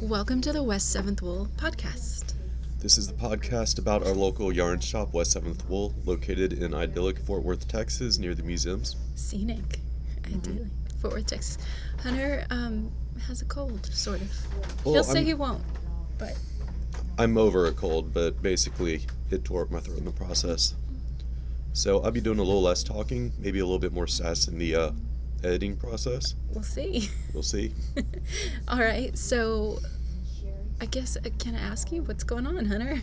Welcome to the W7W Podcast. This is the podcast about our local yarn shop, W7W, located in idyllic Fort Worth, Texas, near the museums. Scenic, ideally. Fort Worth, Texas. Hunter has a cold, sort of. Well, He'll say he won't, but... I'm over a cold, but basically it tore up my throat in the process. So I'll be doing a little less talking, maybe a little bit more sass in the editing process. We'll see. We'll see. All right, so I guess, can I ask you what's going on, Hunter?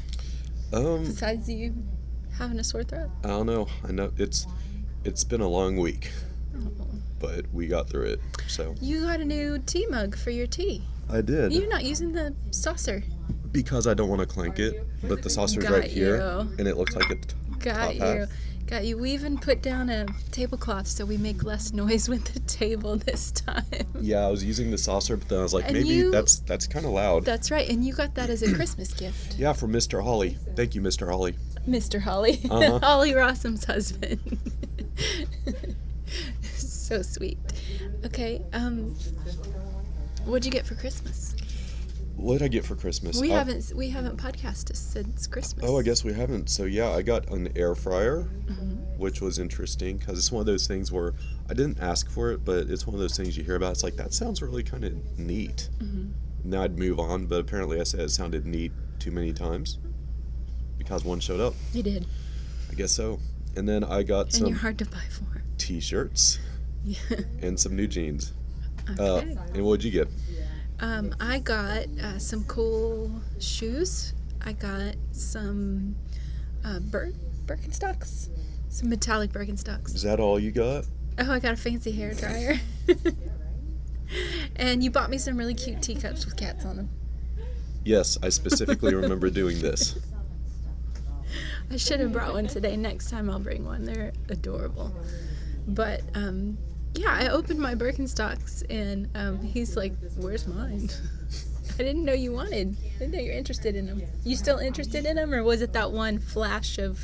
Besides you having a sore throat? I don't know. I know it's been a long week, Oh. but we got through it, so. You got a new tea mug for your tea. I did. You're not using the saucer. Because I don't want to clank it, but the saucer's Got right here, you. and it looks like a Got top you. hat. Got you. We even put down a tablecloth so we make less noise with the table this time. Yeah, I was using the saucer, but then I was like, And maybe you- that's kind of loud. That's right, and you got that as a Christmas gift. Yeah, from Mr. Holly. Thank you, Mr. Holly. Mr. Holly. Uh-huh. Holly Rossum's husband. So sweet. Okay, what'd you get for Christmas? What did I get for Christmas? We haven't podcasted since Christmas. Oh, I guess we haven't. So yeah, I got an air fryer, Mm-hmm. which was interesting because it's one of those things where I didn't ask for it, but it's one of those things you hear about. It's like, that sounds really kind of neat. Mm-hmm. Now I'd move on, but apparently I said it sounded neat too many times because one showed up. You did. I guess so. And then I got And some you're hard to buy for. t-shirts Yeah. and some new jeans. Okay. And what'd you get? I got some cool shoes. I got some Birkenstocks. Some metallic Birkenstocks. Is that all you got? Oh, I got a fancy hair dryer. And you bought me some really cute teacups with cats on them. Yes, I specifically remember doing this. I should have brought one today. Next time I'll bring one. They're adorable. But, yeah, I opened my Birkenstocks and he's like, where's mine? I didn't know you wanted. I didn't know you're interested in them. You still interested in them, or was it that one flash of,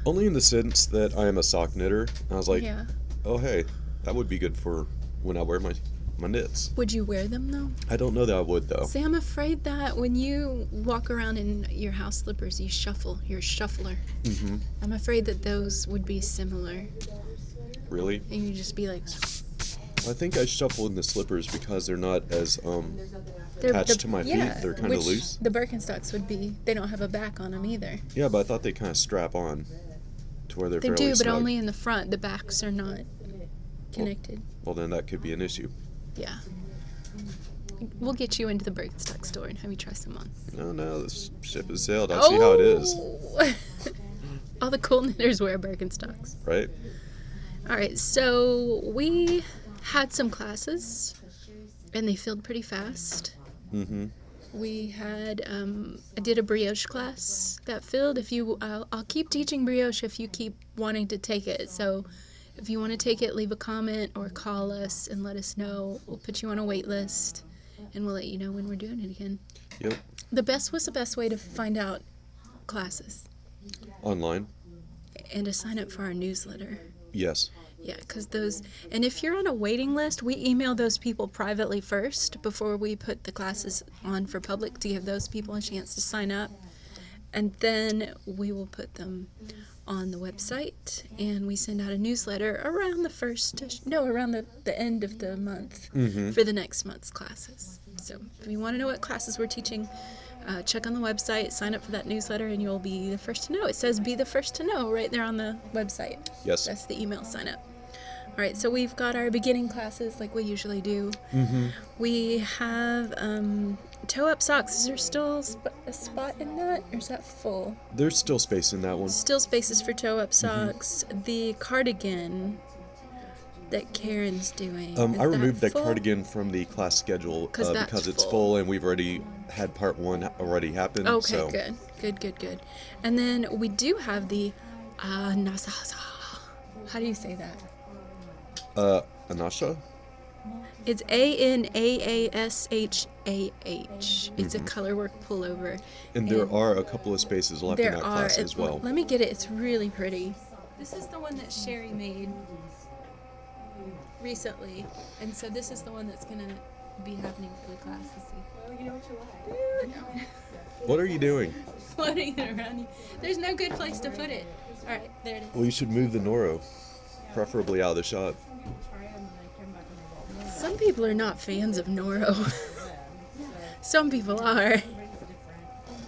Only in the sense that I am a sock knitter. I was like, yeah. oh, hey, that would be good for when I wear my knits. Would you wear them, though? I don't know that I would, though. See, I'm afraid that when you walk around in your house slippers, you shuffle. You're a shuffler. Mm-hmm. I'm afraid that those would be similar. Really? And you'd just be like... I think I shuffle in the slippers because they're not as They're attached to my feet. yeah, They're kind of which loose. The Birkenstocks would be... They don't have a back on them either. Yeah, but I thought they kind of strap on to where they're They fairly do, but snug. only in the front. The backs are not connected. Well, then that could be an issue. Yeah. We'll get you into the Birkenstock store and have you try some on. No, this ship has sailed. I see how it is, All the cool knitters wear Birkenstocks. right? All right, so we had some classes, and they filled pretty fast. Mm-hmm. We had, I did a brioche class that filled. I'll keep teaching brioche if you keep wanting to take it. So if you want to take it, leave a comment or call us and let us know. We'll put you on a wait list, and we'll let you know when we're doing it again. Yep. What's the best way to find out classes? Online? And to sign up for our newsletter. Yes. Yeah, because and if you're on a waiting list, we email those people privately first before we put the classes on for public to give those people a chance to sign up. And then we will put them on the website, and we send out a newsletter around the end of the month for the next month's classes. So if you want to know what classes we're teaching, check on the website, sign up for that newsletter, and you'll be the first to know. It says be the first to know right there on the website. Yes. That's the email sign up. All right, so we've got our beginning classes like we usually do. Mm-hmm. We have toe-up socks. Is there still a spot in that, or is that full? There's still space in that one. Still spaces for toe-up socks. The cardigan that Karen's doing. I removed that full? cardigan from the class schedule Because it's full. full, and we've already had part one already happen. Okay, so. good. And then we do have the Anasaha. How do you say that? Anasha? It's Anaashah. It's a colorwork pullover. And there are a couple of spaces left in that class as well. Let me get it. It's really pretty. This is the one that Sherry made recently, and so this is the one that's gonna be happening for the class this week. Well, you know what you like. What are you doing? Floating it around you. There's no good place to put it. All right, there it is. Well, you should move the Noro, preferably out of the shot. Some people are not fans of Noro. Some people are.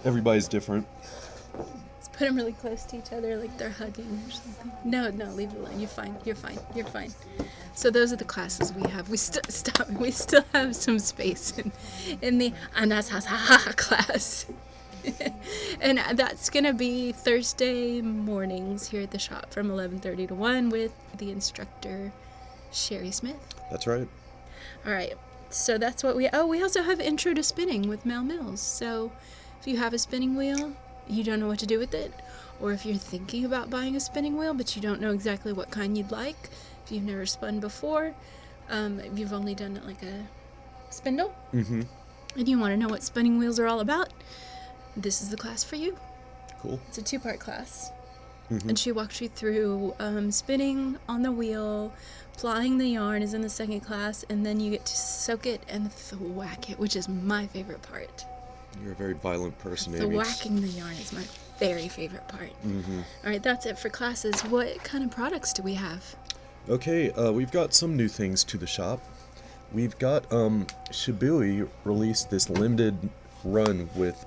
Everybody's different. Let's put them really close to each other like they're hugging or something. No, leave it alone. You're fine. You're fine. You're fine. So those are the classes we have. We still have some space in the Anasasaha class. And that's going to be Thursday mornings here at the shop from 11:30 to 1 with the instructor, Sherry Smith. That's right. All right. So that's what we also have Intro to Spinning with Mel Mills. So if you have a spinning wheel, you don't know what to do with it, or if you're thinking about buying a spinning wheel but you don't know exactly what kind you'd like, if you've never spun before, if you've only done it like a spindle, Mm-hmm. and you want to know what spinning wheels are all about, this is the class for you. Cool. It's a 2-part class. Mm-hmm. And she walks you through spinning on the wheel, plying the yarn is in the second class, and then you get to soak it and thwack it, which is my favorite part. You're a very violent person, The Amy. whacking the yarn is my very favorite part. Mm-hmm. All right, that's it for classes. What kind of products do we have? Okay, we've got some new things to the shop. We've got Shibui released this limited run with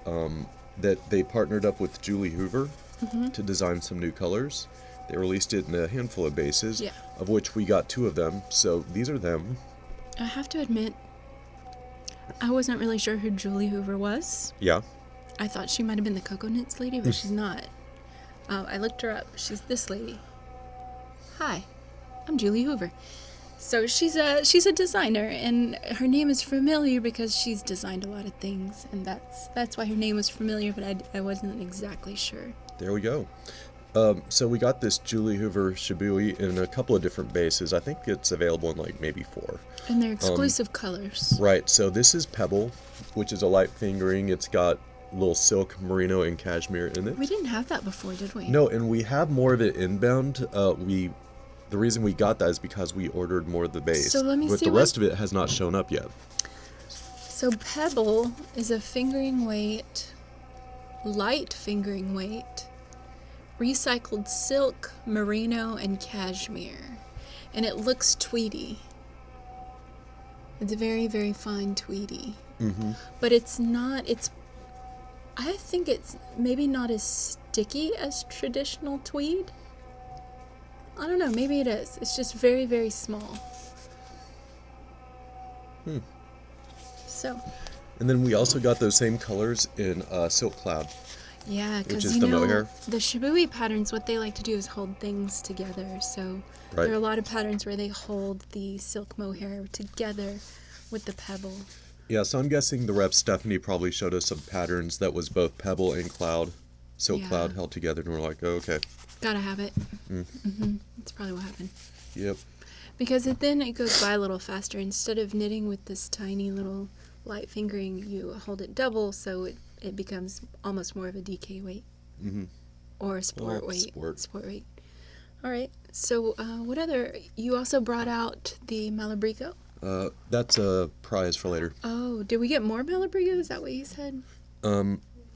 that they partnered up with Julie Hoover to design some new colors. They released it in a handful of bases, Yeah. of which we got 2 of them. So these are them. I have to admit, I wasn't really sure who Julie Hoover was. Yeah. I thought she might have been the Cocoa Knits lady, but she's not. I looked her up. She's this lady. Hi, I'm Julie Hoover. So she's a designer, and her name is familiar because she's designed a lot of things, and that's why her name was familiar, but I wasn't exactly sure. There we go. So we got this Julie Hoover Shibui in a couple of different bases. I think it's available in like maybe 4. And they're exclusive colors. Right, so this is Pebble, which is a light fingering. It's got little silk, merino, and cashmere in it. We didn't have that before, did we? No, and we have more of it inbound. The reason we got that is because we ordered more of the base. So let me but see the what- rest of it has not shown up yet. So Pebble is a fingering weight, light fingering weight, recycled silk, merino, and cashmere. And it looks tweedy. It's very, very fine tweedy. Mm-hmm. But it's not, I think it's maybe not as sticky as traditional tweed. I don't know, maybe it is. It's just very, very small. So, And then we also got those same colors in Silk Cloud. yeah, Which because is you the know, mohair. the Shibui patterns, what they like to do is hold things together. So Right. there are a lot of patterns where they hold the silk mohair together with the pebble. Yeah, so I'm guessing the rep Stephanie probably showed us some patterns that was both Pebble and Cloud, Silk Yeah. Cloud held together, and we're like, oh, okay. Gotta have it. That's probably what happened. Yep. Because then it goes by a little faster. Instead of knitting with this tiny little light fingering, you hold it double, so it becomes almost more of a DK weight. Mm-hmm. Or a sport Well, weight. sport. Weight. All right. So what other? You also brought out the Malabrigo. That's a prize for later. Oh, did we get more Malabrigo? Is that what you said?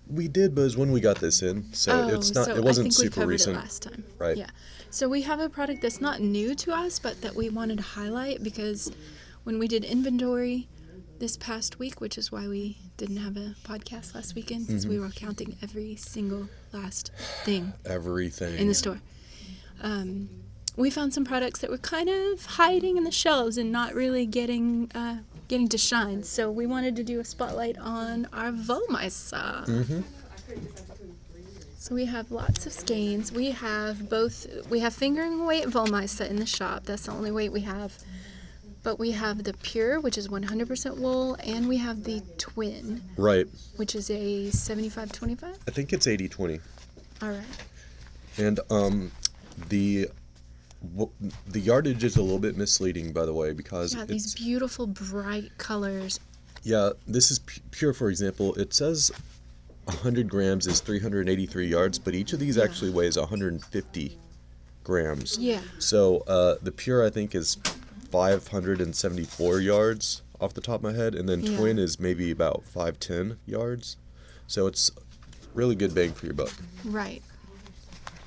We did, but it was when we got this in, so it's not. So It wasn't I think we super covered recent. it last time. Right. Yeah. So we have a product that's not new to us, but that we wanted to highlight because when we did inventory this past week, which is why we didn't have a podcast last weekend, because we were counting every single last thing Everything. in the store. We found some products that were kind of hiding in the shelves and not really getting to shine. So we wanted to do a spotlight on our Wollmeister. Mm-hmm. So we have lots of skeins. We have fingering weight Wollmeister in the shop. That's the only weight we have. But we have the pure, which is 100% wool, and we have the twin, Right. which is a 75-25. I think it's 80-20. All right. And the yardage is a little bit misleading, by the way, because Yeah, these beautiful bright colors. yeah, this is pure. For example, it says 100 grams is 383 yards, but each of these actually weighs 150 grams. Yeah. So the pure, I think, is 574 yards, off the top of my head, and then Yeah. twin is maybe about 5-10 yards. So it's really good bang for your buck. Right.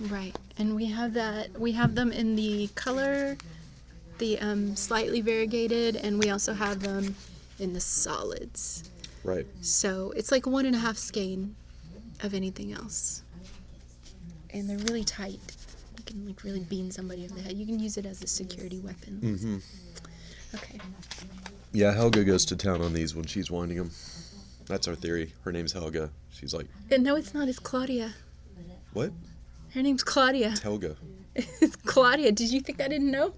Right. And we have them in the color, the slightly variegated, and we also have them in the solids. Right. So it's like 1.5 skein of anything else. And they're really tight. You can like really bean somebody over the head. You can use it as a security weapon. Mm-hmm. Okay. Yeah, Helga goes to town on these when she's winding them. That's our theory. Her name's Helga. She's like, No, it's not. It's Claudia. what? Her name's Claudia. It's Helga. It's Claudia. Did you think I didn't know?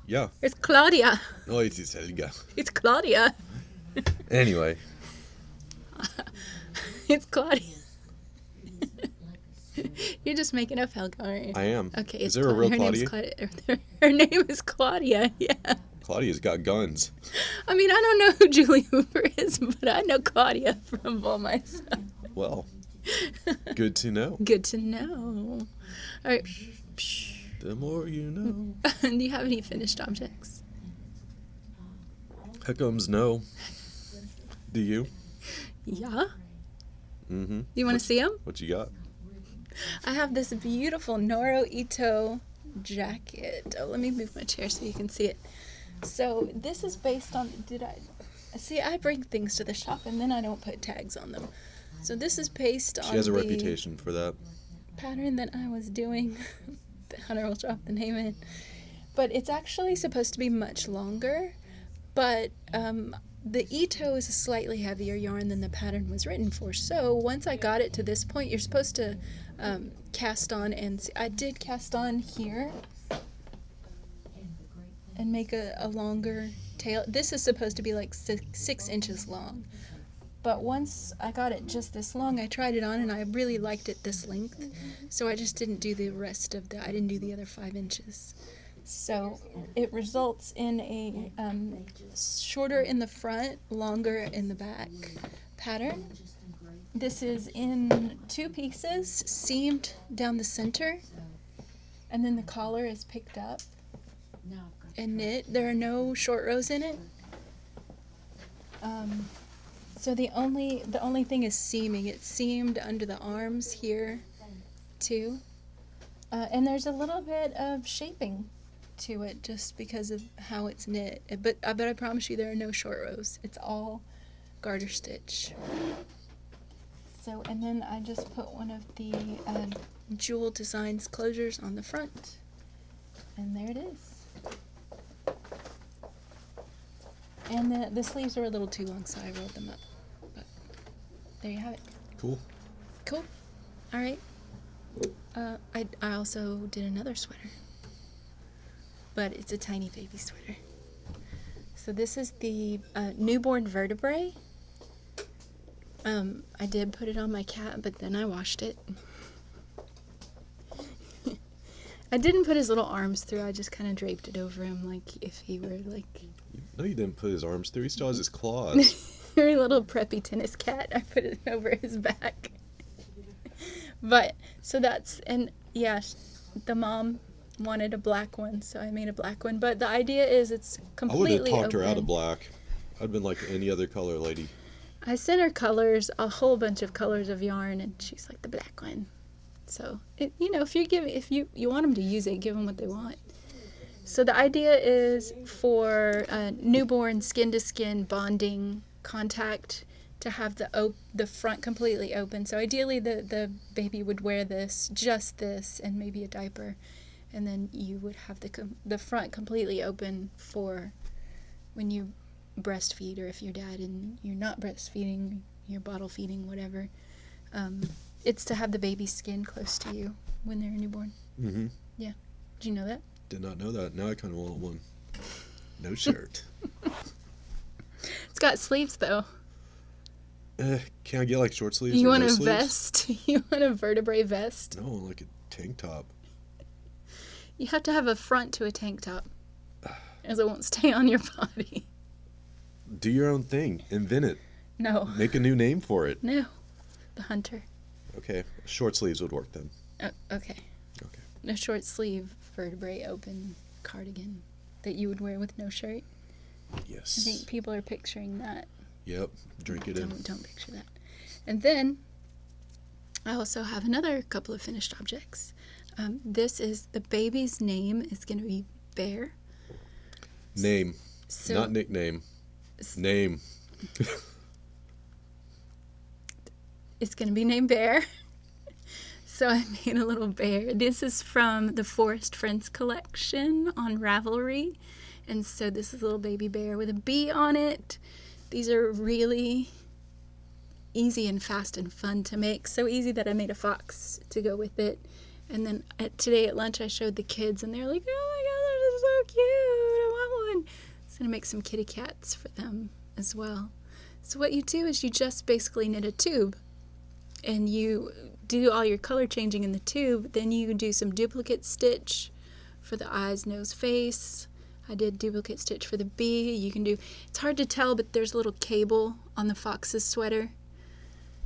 Yeah. It's Claudia. No, it is Helga. It's Claudia. Anyway. It's Claudia. You're just making up Helga, aren't you? I am. Okay. Is there a real her Claudia? Name's Claudia? Her name is Claudia. Yeah. Claudia's got guns. I mean, I don't know who Julie Hoover is, but I know Claudia from all my stuff. Well, good to know. Good to know. All right. The more you know. Do you have any finished objects? Here comes no. Do you? Yeah. Mm-hmm. You want to see them? What you got? I have this beautiful Noro Ito jacket. Oh, let me move my chair so you can see it. So this is based on, I bring things to the shop and then I don't put tags on them. So this is based on She has a the reputation for that. pattern that I was doing. The Hunter will drop the name in. But it's actually supposed to be much longer. But the Ito is a slightly heavier yarn than the pattern was written for. So once I got it to this point, you're supposed to cast on, and I did cast on here and make a longer tail. This is supposed to be like 6 inches long. But once I got it just this long, I tried it on and I really liked it this length. So I just didn't do the rest of I didn't do the other 5 inches. So it results in a shorter in the front, longer in the back pattern. This is in 2 pieces, seamed down the center, and then the collar is picked up and knit. There are no short rows in it. So the only thing is seaming. It's seamed under the arms here, too. And there's a little bit of shaping to it just because of how it's knit. But I promise you there are no short rows. It's all garter stitch. So, and then I just put one of the Jewel Designs closures on the front. And there it is. And the sleeves are a little too long, so I rolled them up. But there you have it. Cool. Cool. All right. I also did another sweater. But it's a tiny baby sweater. So this is the newborn vertebrae. I did put it on my cat, but then I washed it. I didn't put his little arms through. I just kind of draped it over him like if he were like... No, you didn't put his arms through. He still has his claws. Very little preppy tennis cat. I put it over his back. But, so that's... And, yeah, the mom wanted a black one, so I made a black one. But the idea is it's completely I would have talked her out of open. black. I'd been like any other color lady. I sent her colors, a whole bunch of colors of yarn, and she's like the black one. So, if you want them to use it, give them what they want. So the idea is for newborn skin-to-skin bonding contact to have the front completely open. So ideally the baby would wear just this, and maybe a diaper. And then you would have the front completely open for when you breastfeed, or if you're dad and you're not breastfeeding, you're bottle feeding, whatever. It's to have the baby's skin close to you when they're newborn. Mm-hmm. Yeah. Did you know that? Did not know that. Now I kind of want one. No shirt. It's got sleeves, though. Can I get like short sleeves? You or want no a sleeves? vest? You want a vertebrae vest? No, like a tank top. You have to have a front to a tank top, as it won't stay on your body. Do your own thing. Invent it. No. Make a new name for it. No. The hunter. Okay. Short sleeves would work then. Okay. Okay. A short sleeve vertebrae open cardigan that you would wear with no shirt. Yes. I think people are picturing that. Yep. Drink it in. Don't picture that. And then I also have another couple of finished objects. This is the baby's name is going to be Bear. Name. So, Not nickname. Name. It's going to be named Bear. So I made a little bear. This is from the Forest Friends collection on Ravelry. And so this is a little baby bear with a bee on it. These are really easy and fast and fun to make. So easy that I made a fox to go with it. And then today at lunch I showed the kids and they're like, oh my god, this is so cute. I want one. So I'm going to make some kitty cats for them as well. So what you do is you just basically knit a tube. And you do all your color changing in the tube. Then you do some duplicate stitch for the eyes, nose, face. I did duplicate stitch for the bee. You can do, it's hard to tell, but there's a little cable on the fox's sweater.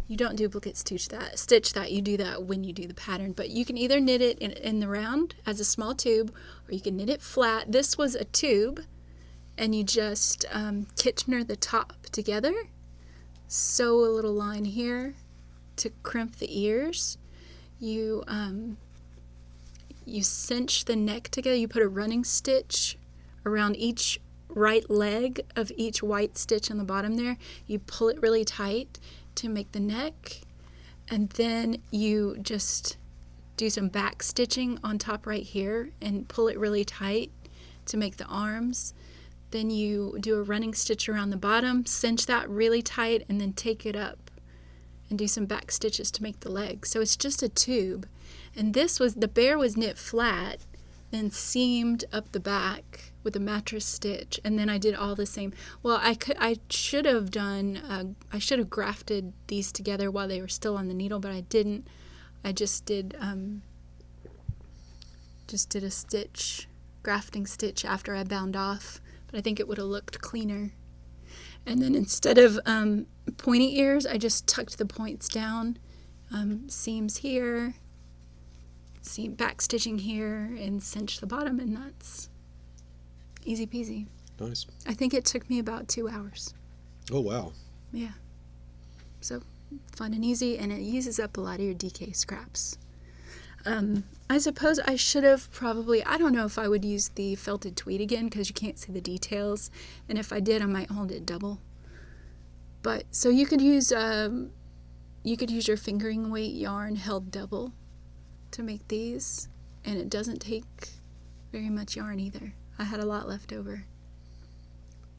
You don't duplicate stitch that. You do that when you do the pattern. But you can either knit it in the round as a small tube, or you can knit it flat. This was a tube, and you just Kitchener the top together. Sew a little line here to crimp the ears. You cinch the neck together. You put a running stitch around each right leg of each white stitch on the bottom there. You pull it really tight to make the neck, and then you just do some back stitching on top right here and pull it really tight to make the arms. Then you do a running stitch around the bottom, cinch that really tight, and then take it up and do some back stitches to make the legs. So it's just a tube. And the bear was knit flat, then seamed up the back with a mattress stitch, and then I did all the same. Well, I should have grafted these together while they were still on the needle, but I didn't. I just did a grafting stitch after I bound off, but I think it would have looked cleaner. And then instead of pointy ears, I just tucked the points down, seams here, back stitching here, and cinch the bottom, and that's easy peasy. Nice. I think it took me about 2 hours. Oh, wow. Yeah. So fun and easy, and it uses up a lot of your DK scraps. I suppose I should have probably, I don't know if I would use the felted tweed again because you can't see the details, and if I did, I might hold it double. But so you could use your fingering weight yarn held double to make these, and it doesn't take very much yarn either. I had a lot left over.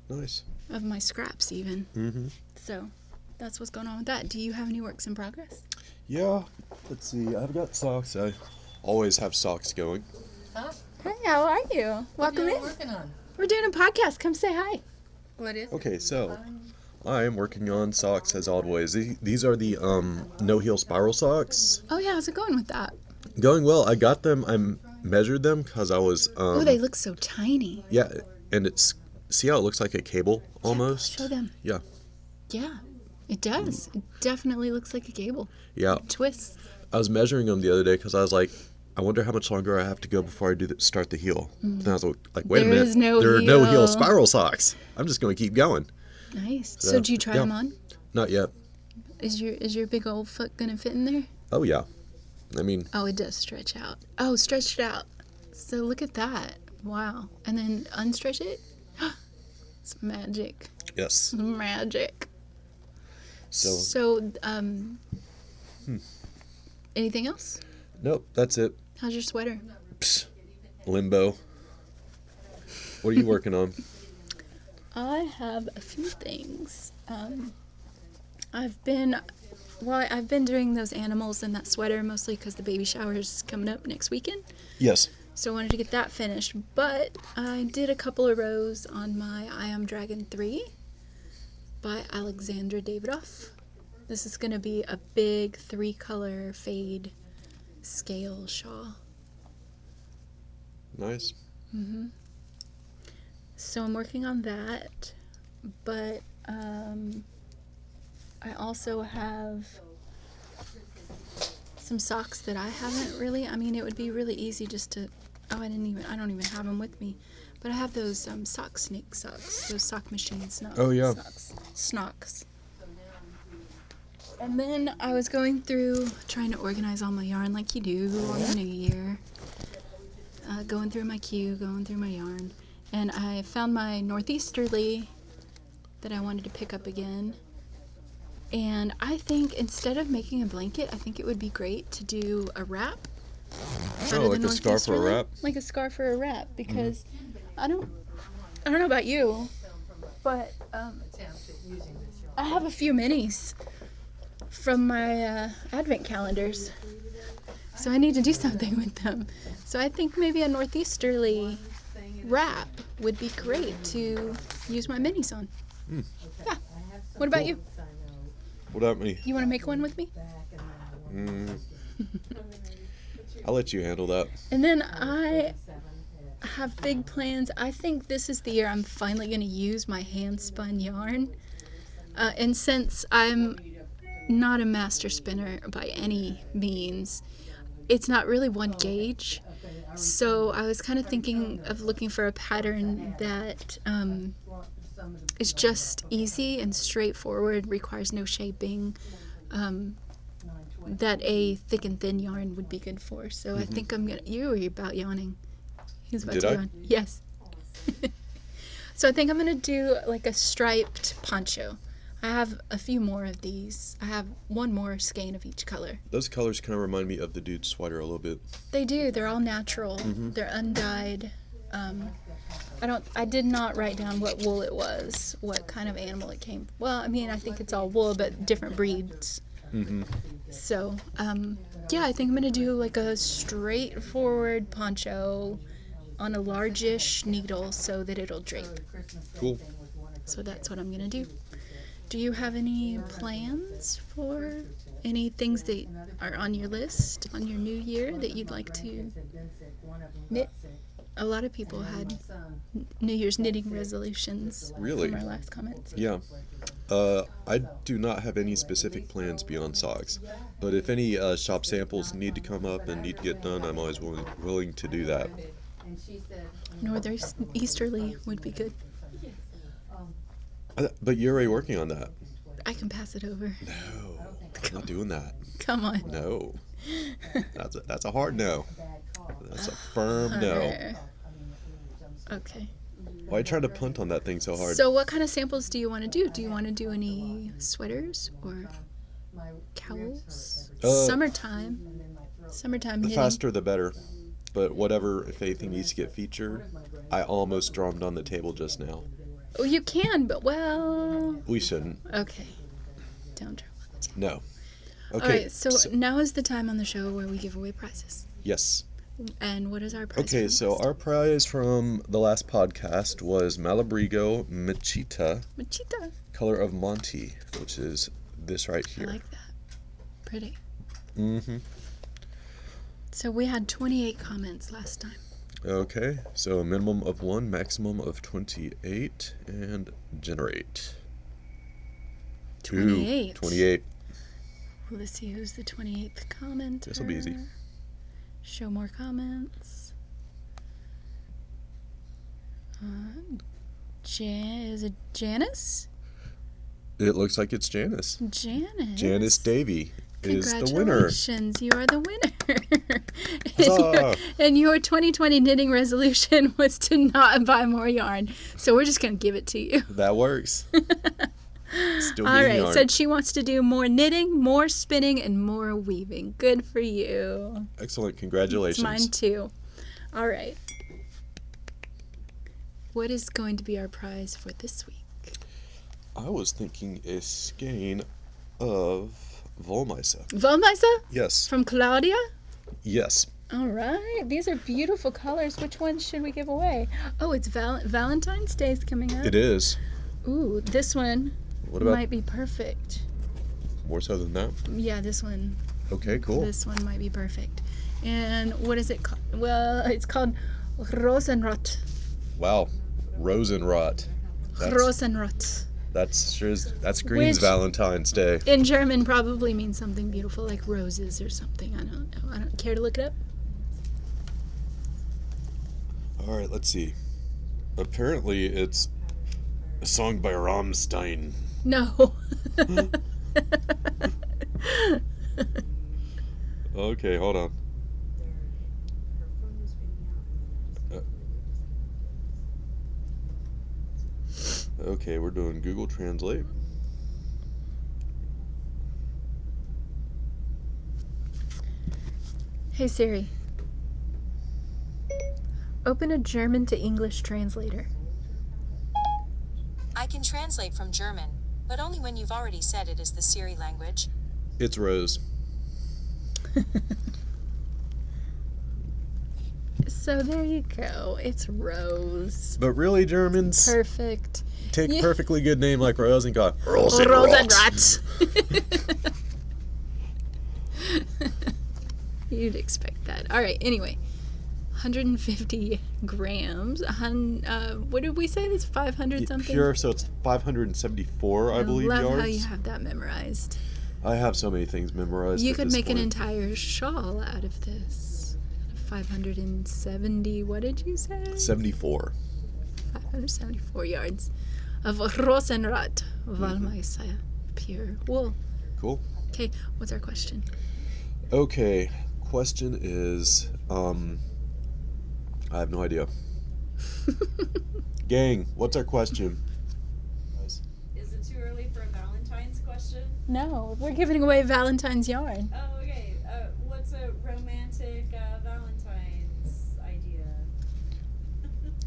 Nice. Of my scraps even. Mm-hmm. So that's what's going on with that. Do you have any works in progress? Yeah. Let's see. I've got socks. I always have socks going. Huh? Hey, how are you? Welcome in. What are you working on? We're doing a podcast. Come say hi. What is it? Okay, so I am working on socks as always. These are the no-heel spiral socks. Oh yeah, how's it going with that? Going well. I got them. I measured them because I was. Oh, they look so tiny. Yeah, and see how it looks like a cable almost? Yeah, show them. Yeah. Yeah, it does. It definitely looks like a cable. Yeah. It twists. I was measuring them the other day because I was like, I wonder how much longer I have to go before I start the heel. And I was like, wait a minute. There are no heel spiral socks. I'm just going to keep going. Nice. So did you try them on? Not yet. Is your big old foot going to fit in there? Oh, yeah. I mean. Oh, it does stretch out. Oh, stretch it out. So look at that. Wow. And then unstretch it. It's magic. Yes. Magic. So anything else? Nope, that's it. How's your sweater? Psst. Limbo. What are you working on? I have a few things. I've been doing those animals in that sweater mostly because the baby shower is coming up next weekend. Yes. So I wanted to get that finished. But I did a couple of rows on my I Am Dragon 3 by Alexandra Davidoff. This is going to be a big 3-color fade scale shawl. Nice. Mm-hmm. So I'm working on that, but I also have some socks that I haven't really, it would be really easy just to I don't even have them with me. But I have those snake socks. Those sock machines. Oh, yeah. Snocks. And then I was going through, trying to organize all my yarn like you do on the new year. Going through my queue, going through my yarn. And I found my northeasterly that I wanted to pick up again. And I think instead of making a blanket, I think it would be great to do a wrap. Oh, like a scarf or a wrap? Like a scarf or a wrap, because I don't know about you, but I have a few minis from my advent calendars, so I need to do something with them. So I think maybe a northeasterly wrap would be great to use my minis on. Yeah. What about you? What about me? You want to make one with me? I'll let you handle that. And then I have big plans. I think this is the year I'm finally going to use my hand-spun yarn. And since I'm not a master spinner by any means, it's not really one gauge. So I was kind of thinking of looking for a pattern that is just easy and straightforward, requires no shaping, that a thick and thin yarn would be good for. So I think you were about yawning. He's about Did to I? yawn. Yes. So I think I'm going to do like a striped poncho. I have a few more of these. I have one more skein of each color. Those colors kind of remind me of the dude sweater a little bit. They do. They're all natural. They're undyed. I did not write down what wool it was, what kind of animal it came. Well, I mean, I think it's all wool, but different breeds. So, yeah, I think I'm going to do like a straightforward poncho on a largish needle so that it'll drape. Cool. So that's what I'm going to do. Do you have any plans for any things that are on your list on your new year that you'd like to knit? A lot of people had New Year's knitting resolutions. Really? From our last comments. Yeah. I do not have any specific plans beyond socks. But if any shop samples need to come up and need to get done, I'm always willing to do that. Northeasterly would be good. But you're already working on that. I can pass it over. No, I'm not doing that. Come on. No. That's a hard no. That's a firm no. Okay. Why try to punt on that thing so hard? So what kind of samples do you want to do? Do you want to do any sweaters or cowls? Summertime The knitting. faster the better. But whatever, if anything needs to get featured, I almost drummed on the table just now. Oh, you can, but well... We shouldn't. Okay. Don't drum on the table. No. Okay. All right, so now is the time on the show where we give away prizes. Yes. And what is our prize? Okay, so our prize from the last podcast was Malabrigo Machita, color of Monty, which is this right here. I like that. Pretty. Mm-hmm. So we had 28 comments last time. Okay, so a minimum of 1, maximum of 28, and generate. 28. 28. Well, let's see who's the 28th commenter. This will be easy. Show more comments. Is it Janice? It looks like it's Janice. Janice. Janice Davey is the winner. Congratulations, you are the winner. and your 2020 knitting resolution was to not buy more yarn. So we're just going to give it to you. That works. Still All right, yarn. said she wants to do more knitting, more spinning, and more weaving. Good for you. Excellent. Congratulations. It's mine too. All right. What is going to be our prize for this week? I was thinking a skein of Wollmeise. Wollmeise? Yes. From Claudia? Yes. All right. These are beautiful colors. Which one should we give away? Oh, it's Valentine's Day's coming up. It is. Ooh, this one might be perfect. More so than that? Yeah, this one. Okay, cool. This one might be perfect. And what is it called? Well, it's called Rosenrot. Wow. Rosenrot. Rosenrot. That's Green's Which, Valentine's Day. In German probably means something beautiful like roses or something. I don't know. I don't care to look it up. All right, let's see. Apparently, it's a song by Rammstein. No. Okay, hold on. Okay, we're doing Google Translate. Hey Siri. Open a German to English translator. I can translate from German, but only when you've already said it is the Siri language. It's Rose. So there you go. It's Rose. But really, Germans Perfect. take Yeah. a perfectly good name like Rose and go, Rosenrad. You'd expect that. All right, anyway. 150 grams. What did we say? It's 500 something? Pure, so it's 574, I believe, love yards. how you have that memorized. I have so many things memorized. You at could this make an point. entire shawl out of this. 570, what did you say? 74. 574 yards of Rosenrad Wollmeise pure wool. Cool. Okay, what's our question? Okay, question is, I have no idea. Gang, what's our question? Is it too early for a Valentine's question? No, we're giving away Valentine's yarn. Oh, okay. What's a romantic Valentine's idea?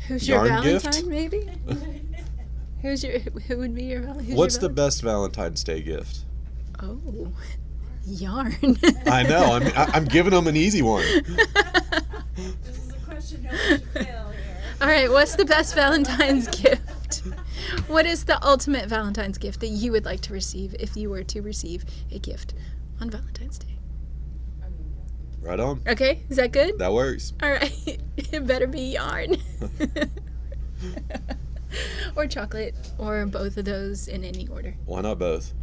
Who's your Yarn Valentine, gift? maybe? Who would be your Valentine? What's the best Valentine's Day gift? Oh, yarn. I know, I'm giving them an easy one. This is a question no one should fail here. All right, what's the best Valentine's gift? What is the ultimate Valentine's gift that you would like to receive if you were to receive a gift on Valentine's Day? Right on. Okay, is that good? That works. All right, it better be yarn. Or chocolate, or both of those in any order. Why not both?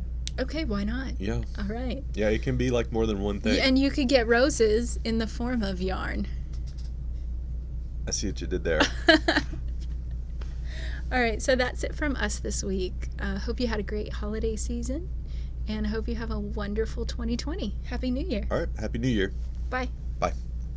Okay, why not? Yeah. All right. Yeah, it can be like more than one thing. Yeah, and you could get roses in the form of yarn. I see what you did there. All right, so that's it from us this week. Hope you had a great holiday season, and I hope you have a wonderful 2020. Happy New Year. All right, Happy New Year. Bye.